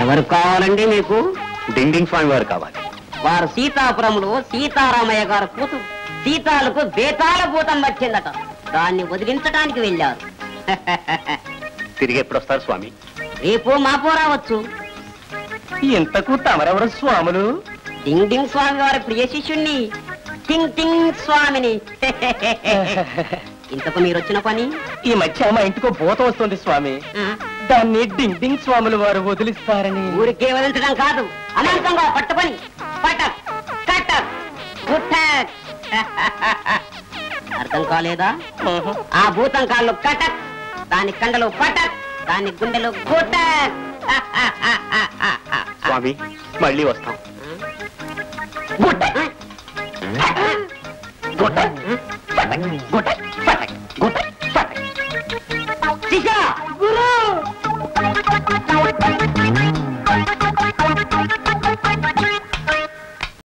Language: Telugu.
ఎవరు కావాలండి మీకు? డిండింగ్ స్వామి వారు కావాలి. వారు సీతాపురంలో సీతారామయ్య గారు కూతురు సీతాలకు బేతాల భూతం వచ్చిందట. దాన్ని వదిలించడానికి వెళ్ళారు. తిరిగి ఎప్పుడు వస్తారు స్వామి? రేపు మాపో రావచ్చు. ఇంతకు తమరెవరు స్వాములు? డింగ్ డింగ్ స్వామి వారి ప్రియ శిష్యుణ్ణి, టింగ్ టింగ్ స్వామిని. ఇంతకు మీరు వచ్చిన పని? ఈ మధ్య మా ఇంటికో భూతం వస్తుంది స్వామి. దాన్ని డింగ్ డింగ్ స్వాములు వారు వదిలిస్తారని. ఊరికే వదిలించడం కాదు, అనంతంగా పట్టుపని. పటక్ కటక్ గుట్టక్. అర్థం కాలేదా? ఆ భూతం కాళ్ళు కటక్, దాని కండలు పటక్, దాని గుండెలు గుట్టక్. స్వామి మళ్ళీ వస్తాం. గుట్ట గుట్ట గుట్ట గుట్ట గుట్ట